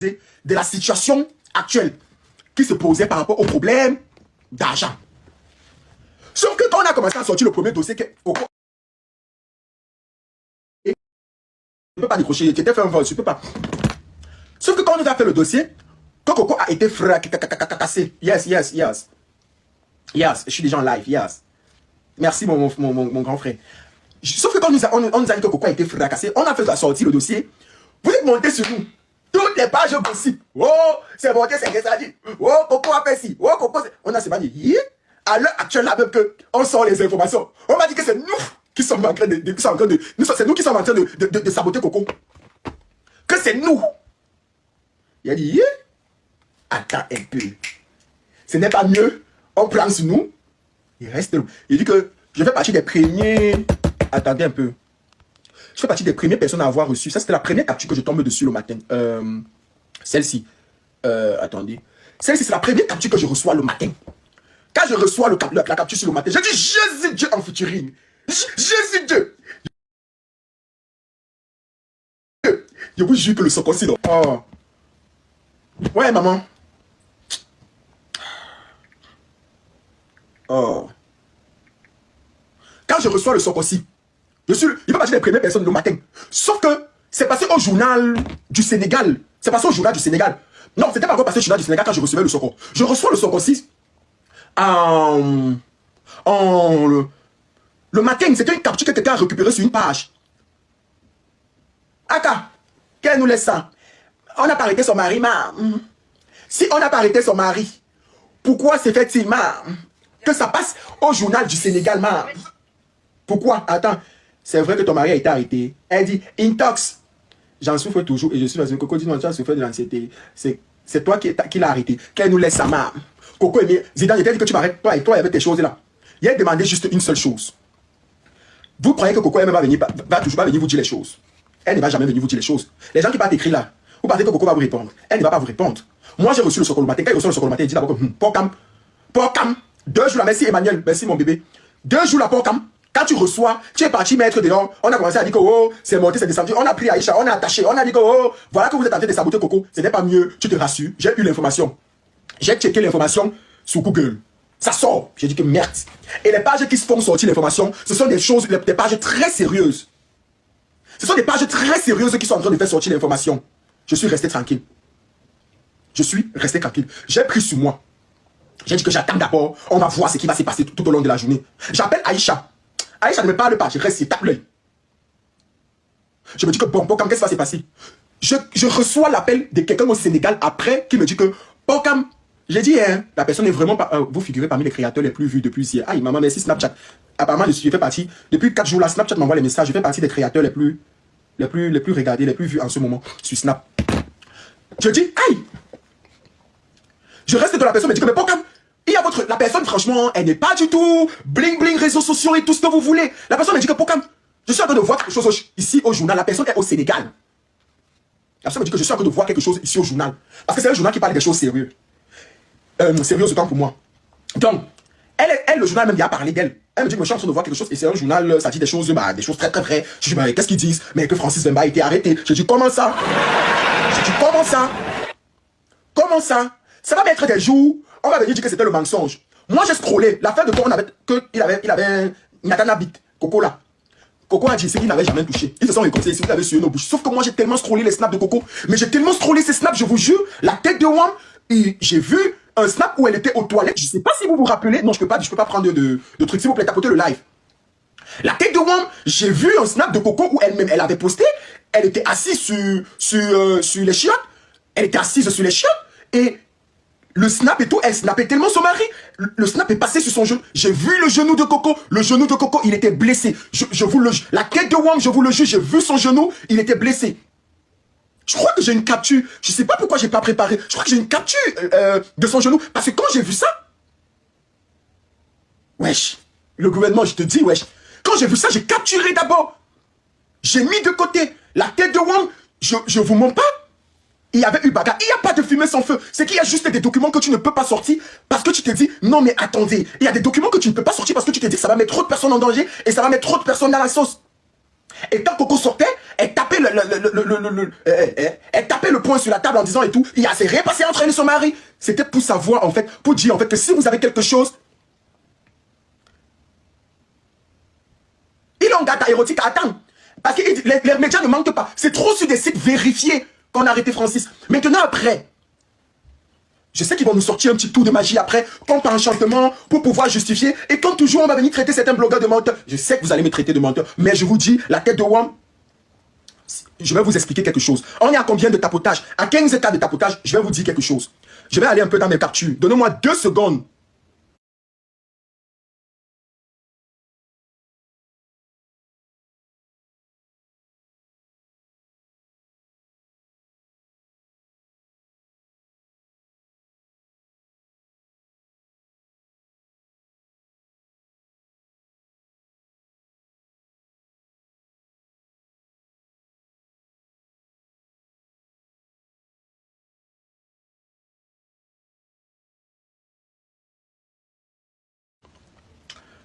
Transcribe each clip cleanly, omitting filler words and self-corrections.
de la situation actuelle qui se posait par rapport au problème d'argent. Sauf que quand on a commencé à sortir le premier dossier, Coco, je ne peux pas décrocher, tu étais fait un vol, je ne peux pas. Sauf que quand on nous a fait le dossier, quand Coco a été cassé, yes, je suis déjà en live, yes. Merci mon grand frère. Sauf que quand on nous a dit que Coco a été fracassé, on a fait sortir le dossier, vous êtes monté sur nous. Toutes les pages gossip. Oh, c'est monté, c'est que ça dit. Oh, Coco a fait ci. Oh, Coco, on a se dit, à l'heure actuelle, là même que on sort les informations, on m'a dit que c'est nous qui sommes en train de, c'est nous qui sommes en train de saboter Coco. Que c'est nous. Il a dit, attends un peu. Ce n'est pas mieux. On prend sur nous. Il reste. Il dit que je fais partie des premiers. Attendez un peu. Je fais partie des premières personnes à avoir reçu. Ça, c'était la première capture que je tombe dessus le matin. Celle-ci. Attendez. Celle-ci, c'est la première capture que je reçois le matin. Quand je reçois la capture sur le matin, je dis Jésus Dieu en featuring. Jésus Dieu. Je vous jure que le Sokosi. Oh. Ouais, maman. Oh. Quand je reçois le Sokosi, il fait partie des premières personnes le matin. Sauf que c'est passé au journal du Sénégal. C'est passé au journal du Sénégal. Non, c'était pas encore passé au journal du Sénégal quand je recevais le Soko. Je reçois le Sokosi le matin. C'était une capture que quelqu'un a récupérée sur une page. Aka, qu'elle nous laisse ça. On n'a pas arrêté son mari, ma. Si on n'a pas arrêté son mari, pourquoi c'est fait-il, que ça passe au journal du Sénégal, ma? Pourquoi? Attends, c'est vrai que ton mari a été arrêté. Elle dit, intox. J'en souffre toujours et je suis dans une Coco dit, non, tu as souffert de l'anxiété. C'est toi qui l'as arrêté. Qu'elle nous laisse sa main. Coco, Zidane, il t'a dit que tu m'arrêtes, toi et toi, avec tes choses là. Il a demandé juste une seule chose. Vous croyez que Coco elle va toujours pas venir vous dire les choses. Elle ne va jamais venir vous dire les choses. Les gens qui partent écrire là, vous pensez que Coco va vous répondre. Elle ne va pas vous répondre. Moi, j'ai reçu le Soko le matin. Quand il reçoit le Soko le matin, il dit d'abord que Porcam, 2 jours là, merci Emmanuel, merci mon bébé. 2 jours là, Porcam. Quand tu reçois, tu es parti mettre dehors, on a commencé à dire que oh, c'est monté, c'est descendu, on a pris Aïcha, on a attaché, on a dit que oh, voilà que vous êtes en train de saboter Coco, ce n'est pas mieux, tu te rassures, j'ai eu l'information. J'ai checké l'information sur Google. Ça sort, j'ai dit que merde. Et les pages qui se font sortir l'information, ce sont des choses, des pages très sérieuses. Ce sont des pages très sérieuses qui sont en train de faire sortir l'information. Je suis resté tranquille. Je suis resté tranquille. J'ai pris sur moi. J'ai dit que j'attends d'abord, on va voir ce qui va se passer tout au long de la journée. J'appelle Aïcha. Aïcha ne me parle pas, je reste, tape l'œil. Je me dis que bon, qu'est-ce qui va se passer? Je reçois l'appel de quelqu'un au Sénégal après qui me dit que Porcam, j'ai dit, hein, la personne n'est vraiment pas. Vous figurez parmi les créateurs les plus vus depuis hier. Aïe, maman, merci Snapchat. Apparemment, je fais partie. Depuis 4 jours là, Snapchat m'envoie les messages. Je fais partie des créateurs les plus regardés, les plus vus en ce moment sur Snap. Je dis, aïe! Je reste de la personne, me dit que, mais Porcam, la personne, franchement, elle n'est pas du tout bling bling, réseaux sociaux et tout ce que vous voulez. La personne me dit que Porcam, je suis en train de voir quelque chose ici au journal. La personne est au Sénégal. La personne me dit que je suis en train de voir quelque chose ici au journal. Parce que c'est un journal qui parle des choses sérieuses. Sérieuses autant pour moi. Donc, elle, le journal même, il a parlé d'elle. Elle me dit que je suis en train de voir quelque chose et c'est un journal, ça dit des choses très très vraies. Je dis, mais qu'est-ce qu'ils disent? Mais que Francis Bemba a été arrêté. Je dis, comment ça? Je dis, comment ça? Comment ça? Ça va mettre des jours. On va venir dire que c'était le mensonge. Moi, j'ai scrollé. La fin de quoi on avait qu'il avait un Natana Bit, Coco là. Coco a dit c'est qu'il n'avait jamais touché. Ils se sont réconciliés, ils avaient sué nos bouches. Sauf que moi, j'ai tellement scrollé les snaps de Coco. Mais j'ai tellement scrollé ces snaps, je vous jure. La tête de Wam, j'ai vu un snap où elle était aux toilettes. Je ne sais pas si vous vous rappelez. Non, je peux pas prendre de trucs. S'il vous plaît, tapotez le live. La tête de Wam, j'ai vu un snap de Coco où elle-même, elle avait posté. Elle était assise sur les chiottes. Elle était assise sur les chiottes. Et le snap et tout, elle snappait tellement son mari. Le snap est passé sur son genou. J'ai vu le genou de Coco. Le genou de Coco, il était blessé. Je vous le jure. La tête de Wam, je vous le jure, j'ai vu son genou, il était blessé. Je crois que j'ai une capture. Je sais pas pourquoi j'ai pas préparé. Je crois que j'ai une capture de son genou. Parce que quand j'ai vu ça, wesh, le gouvernement, je te dis, wesh. Quand j'ai vu ça, j'ai capturé d'abord. J'ai mis de côté la tête de Wam. Je vous mens pas. Il y avait eu bagarre. Il n'y a pas de fumée sans feu. C'est qu'il y a juste des documents que tu ne peux pas sortir parce que tu te dis, non mais attendez, il y a des documents que tu ne peux pas sortir parce que tu te dis que ça va mettre trop de personnes en danger et ça va mettre trop de personnes dans la sauce. Et quand Coco sortait, elle tapait elle tapait le poing sur la table en disant et tout, il y a c'est rien passé entre elle et son mari. C'était pour savoir, en fait, pour dire, en fait, que si vous avez quelque chose, il en gâte érotique à attendre. Parce que les médias ne mentent pas. C'est trop sur des sites vérifiés qu'on a arrêté Francis. Maintenant, après, je sais qu'ils vont nous sortir un petit tour de magie après, comme par enchantement, pour pouvoir justifier. Et comme toujours, on va venir traiter certains blogueurs de menteurs. Je sais que vous allez me traiter de menteur, mais je vous dis, la tête de WAM, je vais vous expliquer quelque chose. On est à combien de tapotage? À 15 états de tapotage, je vais vous dire quelque chose. Je vais aller un peu dans mes captures. Donnez-moi 2 secondes.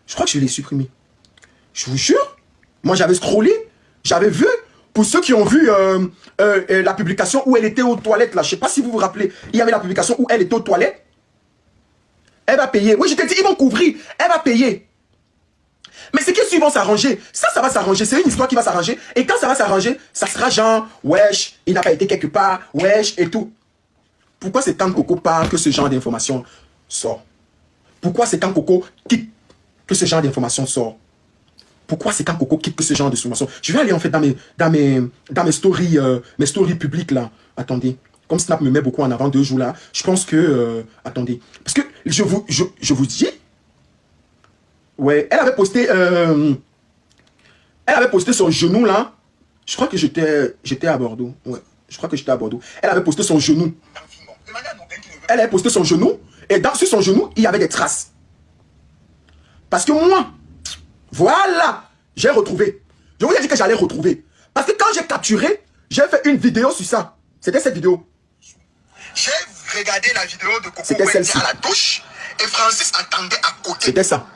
Je crois que je l'ai supprimé. Je vous jure. Moi, j'avais scrollé. J'avais vu. Pour ceux qui ont vu la publication où elle était aux toilettes, là, je ne sais pas si vous vous rappelez, il y avait la publication où elle était aux toilettes. Elle va payer. Oui, je t'ai dit, ils vont couvrir. Elle va payer. Mais c'est qu'ils vont s'arranger. Ça va s'arranger. C'est une histoire qui va s'arranger. Et quand ça va s'arranger, ça sera genre, wesh, il n'a pas été quelque part, wesh, et tout. Pourquoi c'est quand Coco parle que ce genre d'information sort? Pourquoi c'est quand Coco quitte que ce genre d'information sort? Pourquoi c'est quand Coco quitte que ce genre d'information? Je vais aller en fait dans mes stories publiques là. Attendez. Comme Snap me met beaucoup en avant 2 jours là, je pense que... attendez. Parce que je vous dis... Ouais, elle avait posté... elle avait posté son genou là. Je crois que j'étais à Bordeaux. Ouais, je crois que j'étais à Bordeaux. Elle avait posté son genou. Elle avait posté son genou. Et sur son genou, il y avait des traces. Parce que moi, voilà, j'ai retrouvé. Je vous ai dit que j'allais retrouver. Parce que quand j'ai capturé, j'ai fait une vidéo sur ça. C'était cette vidéo. J'ai regardé la vidéo de Coco C'était celle-ci. à la douche et Francis attendait à côté. C'était ça.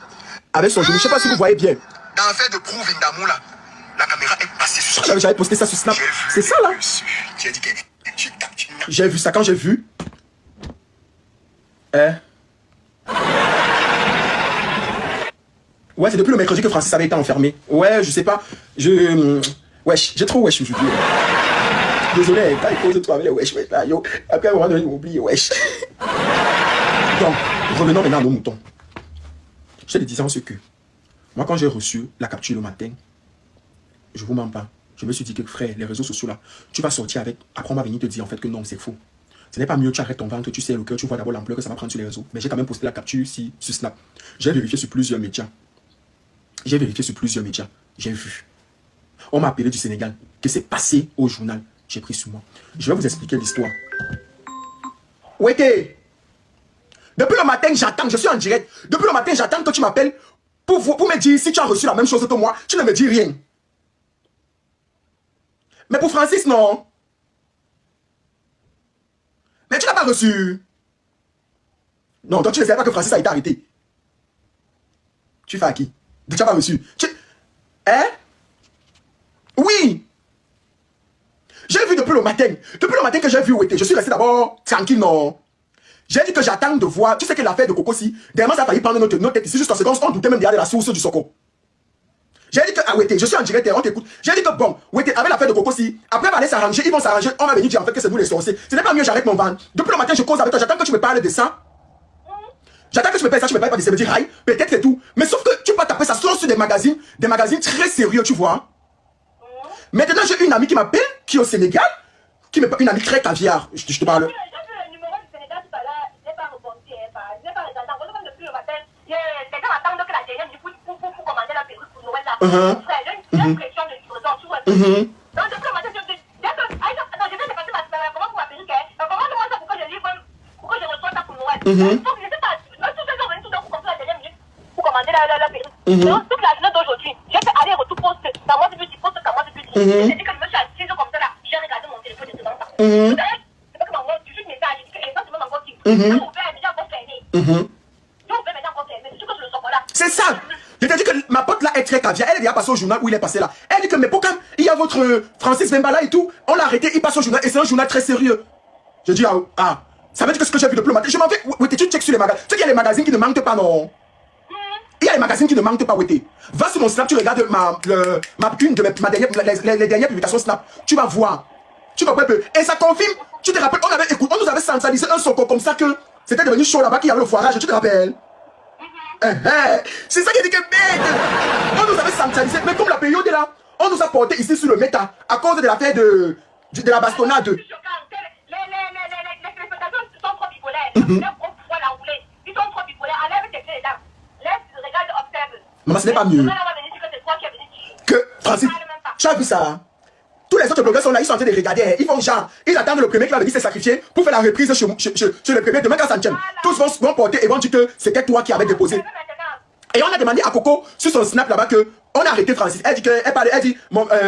Avec son genou. Je ne sais pas si vous voyez bien. Dans l'affaire de Prouve Indamou là, la caméra est passée sur ça. J'avais posté ça sur Snap. C'est ça là. J'ai dit que j'ai capturé. J'ai vu ça quand j'ai vu. Ouais, c'est depuis le mercredi que Francis avait été enfermé. Ouais, je sais pas. Wesh, j'ai trop wesh aujourd'hui. Désolé, quand il pose toi avec les wesh, là, yo. Après, on va oublier wesh. Donc, revenons maintenant à nos moutons. Je te disais en ce que, moi, quand j'ai reçu la capture le matin, je vous mens pas. Je me suis dit que, frère, les réseaux sociaux là, tu vas sortir avec. Après, on va venir te dire en fait que non, c'est faux. Ce n'est pas mieux, tu arrêtes ton ventre, tu sais le cœur, tu vois d'abord l'ampleur que ça va prendre sur les réseaux. Mais j'ai quand même posté la capture ici, sur Snap. J'ai vérifié sur plusieurs médias. J'ai vu. On m'a appelé du Sénégal, que c'est passé au journal. J'ai pris sur moi. Je vais vous expliquer l'histoire. Weke, depuis le matin, j'attends, je suis en direct. Depuis le matin, j'attends que tu m'appelles pour me dire si tu as reçu la même chose que moi. Tu ne me dis rien. Mais pour Francis, non. Mais tu n'as pas reçu. Non, donc tu ne savais pas que Francis a été arrêté. Tu fais à qui? Tu n'as pas reçu. Hein? Oui. J'ai vu depuis le matin. Depuis le matin que j'ai vu où était. Je suis resté d'abord tranquille, non. J'ai dit que j'attends de voir. Tu sais que l'affaire de Coco, si. Dernièrement, ça a failli prendre notre tête ici. Juste en seconde, on doutait même derrière la source du Soko. J'ai dit que, ah, Wete, je suis en direct, on t'écoute. J'ai dit que, bon, Wete, avec l'affaire de Coco, si. Après, on va aller s'arranger. Ils vont s'arranger. On va venir dire en fait que c'est nous les sorciers. Ce n'est pas mieux, j'arrête mon van. Depuis le matin, je cause avec toi. J'attends que tu me parles de ça. J'attends que tu me parles de ça. Tu me parles pas de ça. Me dire, aïe, peut-être c'est tout. Mais sauf que tu peux taper ça sur des magazines très sérieux, tu vois. Maintenant, j'ai une amie qui m'appelle, qui est au Sénégal, qui m'appelle une amie très caviar. Je te parle. Toute la journée d'aujourd'hui, j'ai fait aller-retour poste. Dans moi, depuis poste, dans moi, depuis. J'ai dit que je me suis assise comme ça là. J'ai regardé mon téléphone de ce temps. C'est pas que maman, tu fais une message. J'ai dit que les gens se demandent encore qui. J'ai ouvert déjà encore fermé. J'ai ouvert maintenant encore fermé. C'est ce que je le sens là. C'est ça. Je te dis que ma pote là est très caviar. Elle est déjà passée au journal où il est passé là. Elle dit que, mais pourquoi il y a votre Francis Bembala et tout. On l'a arrêté, il passe au journal et c'est un journal très sérieux. Je dis, ça veut dire que ce que j'ai vu depuis le matin, je m'en vais. Oui, tu checkes sur les magazines. Tu sais qu'il y a les magazines qui ne manquent pas, non? Il y a les magazines qui ne manquent pas, Wete. Va sur mon Snap, tu regardes les dernières publications Snap. Tu vas voir. Tu vas voir un peu. Et ça confirme. Tu te rappelles, on nous avait centralisé un Soko comme ça que c'était devenu chaud là-bas, qu'il y avait le foirage. Tu te rappelles? C'est ça qui est dit que bête. On nous avait centralisé. Mais comme la période est là, on nous a porté ici sur le méta à cause de l'affaire de la bastonnade. Les spectateurs sont trop bipolaires. Ils sont trop bipolaires. Enlève tes clés là. Laisse, regarde, observe. Maman, ce n'est pas mieux. Que Francis, tu as vu ça? Tous les autres blogueurs sont là, ils sont en train de regarder. Ils font genre, ils attendent le premier qui va venir se sacrifier pour faire la reprise chez le premier. Demain, quand ça tient, tous vont porter et vont dire que c'était toi qui avais déposé. Et on a demandé à Coco sur son snap là-bas que on a arrêté Francis. Elle dit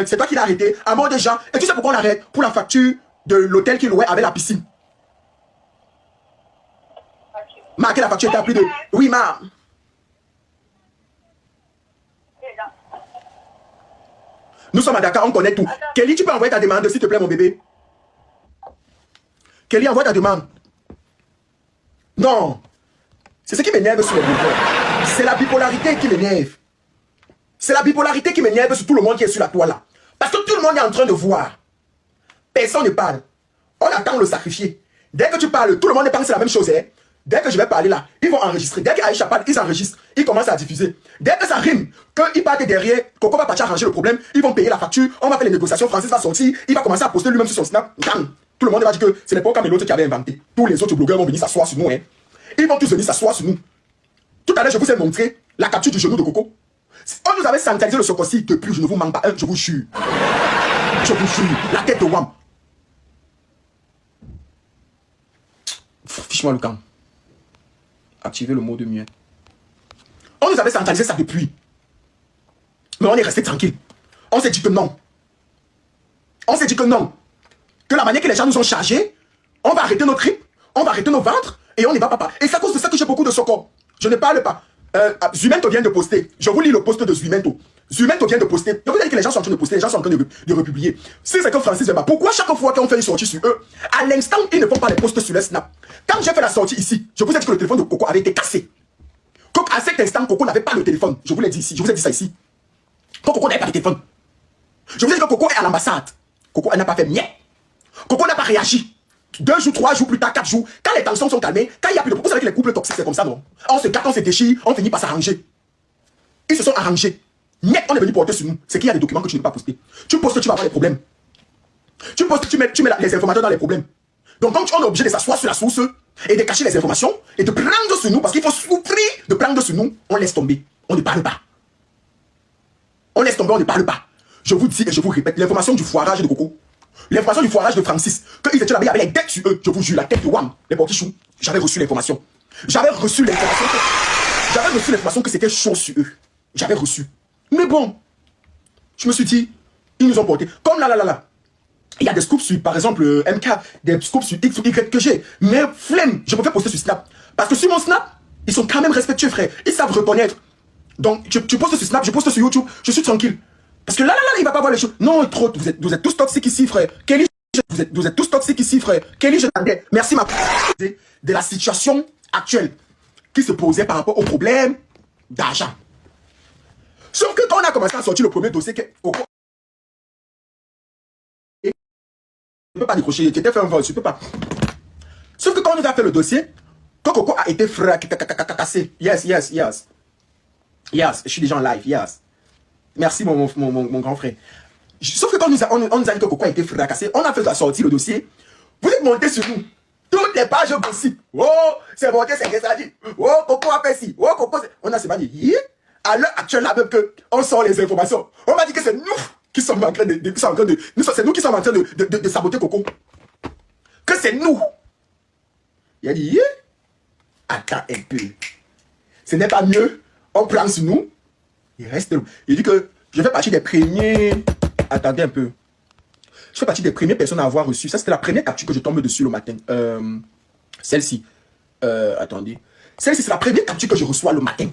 c'est toi qui l'as arrêté à mort de gens. Et tu sais pourquoi on l'arrête? Pour la facture de l'hôtel qu'il louait avec la piscine. Marqué la facture était à plus de. Oui, ma. Nous sommes à Dakar, on connaît tout. Kelly, tu peux envoyer ta demande, s'il te plaît, mon bébé. Kelly, envoie ta demande. Non. C'est ce qui m'énerve sur les blogueurs. C'est la bipolarité qui m'énerve. C'est la bipolarité qui m'énerve sur tout le monde qui est sur la toile là. Parce que tout le monde est en train de voir. Personne ne parle. On attend le sacrifier. Dès que tu parles, tout le monde pense la même chose. Hein? Dès que je vais parler là, ils vont enregistrer. Dès qu'Aïcha parle, ils enregistrent. Ils commencent à diffuser. Dès que ça rime, qu'ils partent derrière, Coco va partir arranger le problème, ils vont payer la facture, on va faire les négociations, Francis va sortir, il va commencer à poster lui-même sur son snap. Tout le monde va dire que ce n'est pas comme l'autre qui avait inventé. Tous les autres blogueurs vont venir s'asseoir sur nous. Hein. Ils vont tous venir s'asseoir sur nous. Tout à l'heure, je vous ai montré la capture du genou de Coco. On nous avait centralisé le Sokosi depuis, je ne vous manque pas un, je vous jure. Je vous jure, la tête de Wam. Fiche-moi le camp. Activez le mode mieux. On nous avait centralisé ça depuis. Mais on est resté tranquille. On s'est dit que non. On s'est dit que non. Que la manière que les gens nous ont chargés, on va arrêter nos tripes, on va arrêter nos ventres, et on n'y va pas. Et c'est à cause de ça que j'ai beaucoup de Soko. Je ne parle pas. Zumento vient de poster. Je vous lis le post de Zumento. Zumento vient de poster. Je vous ai dit que les gens sont en train de poster, les gens sont en train de republier. Si c'est que Francis Bemba, pourquoi chaque fois qu'on fait une sortie sur eux, à l'instant, ils ne font pas les posts sur le Snap? Quand j'ai fait la sortie ici, je vous ai dit que le téléphone de Coco avait été cassé. À cet instant, Coco n'avait pas le téléphone. Je vous l'ai dit ici, je vous ai dit ça ici. Quand Coco n'avait pas de téléphone. Je vous ai dit que Coco est à l'ambassade. Coco, elle n'a pas fait miette. Coco n'a pas réagi. 2 jours, 3 jours plus tard, 4 jours, quand les tensions sont calmées, quand il n'y a plus de... Vous savez que les couples toxiques, c'est comme ça, non? On se gâte, on se déchire, on finit par s'arranger. Ils se sont arrangés. Net, on est venu porter sur nous. C'est qu'il y a des documents que tu ne peux pas poster. Tu postes, tu vas avoir des problèmes. Tu postes, tu mets les informations dans les problèmes. Donc, quand on est obligé de s'asseoir sur la source et de cacher les informations et de prendre sur nous, parce qu'il faut souffrir de prendre sur nous, on laisse tomber. On ne parle pas. On laisse tomber, on ne parle pas. Je vous dis et je vous répète, l'information du foirage de Coco, l'information du foirage de Francis, qu'ils étaient là, il y avait les dettes sur eux, je vous jure, la tête de Wam, les petits choux, j'avais reçu l'information. J'avais reçu l'information que c'était chaud sur eux. J'avais reçu. Mais bon, je me suis dit, ils nous ont porté. Comme là. Il y a des scoops sur, par exemple, MK, des scoops sur X ou Y que j'ai. Mais flemme, je me fais poster sur Snap. Parce que sur mon Snap, ils sont quand même respectueux, frère. Ils savent reconnaître. Donc, tu postes sur Snap, je poste sur YouTube, je suis tranquille. Parce que là, il va pas voir les choses. Non, trop, vous êtes tous toxiques ici, frère. Kelly, vous êtes tous toxiques ici, frère. Kelly, je t'entendais. Merci, ma de la situation actuelle qui se posait par rapport au problème d'argent. Sauf que quand on a commencé à sortir le premier dossier, Coco, je ne peux pas décrocher, tu étais fait un vol, je ne peux pas. Sauf que quand on nous a fait le dossier, quand Coco a été cassé, yes, je suis déjà en live, yes. Merci mon grand frère. Sauf que quand on nous a dit que Coco a été fracassé, on a fait sortir le dossier, vous êtes montés sur nous. Toutes les pages gossip. Oh, c'est monté, c'est ça dit. Oh, Coco a fait ci. Oh, Coco, on a se dit, à l'heure actuelle, là même que on sort les informations, on m'a dit que c'est nous qui sommes en train c'est nous qui sommes en train de saboter Coco. Que c'est nous. Il a dit, attends un peu. Ce n'est pas mieux. On prend sur nous. Il reste. Il dit que je fais partie des premiers. Attendez un peu. Je fais partie des premières personnes à avoir reçu. Ça, c'était la première capture que je tombe dessus le matin. Celle-ci. Attendez. Celle-ci, c'est la première capture que je reçois le matin.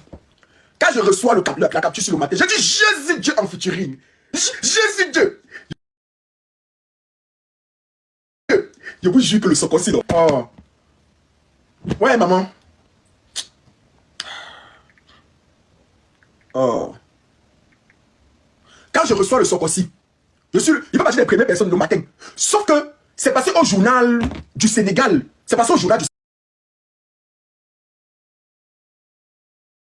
Quand je reçois la capture sur le matin, je dis Jésus Dieu en featuring. Jésus Dieu. Je vous jure que le Sokosi... Oh. Ouais, maman. Oh. Quand je reçois le Sokosi, il fait partie des premières personnes le matin. Sauf que c'est passé au journal du Sénégal. C'est passé au journal du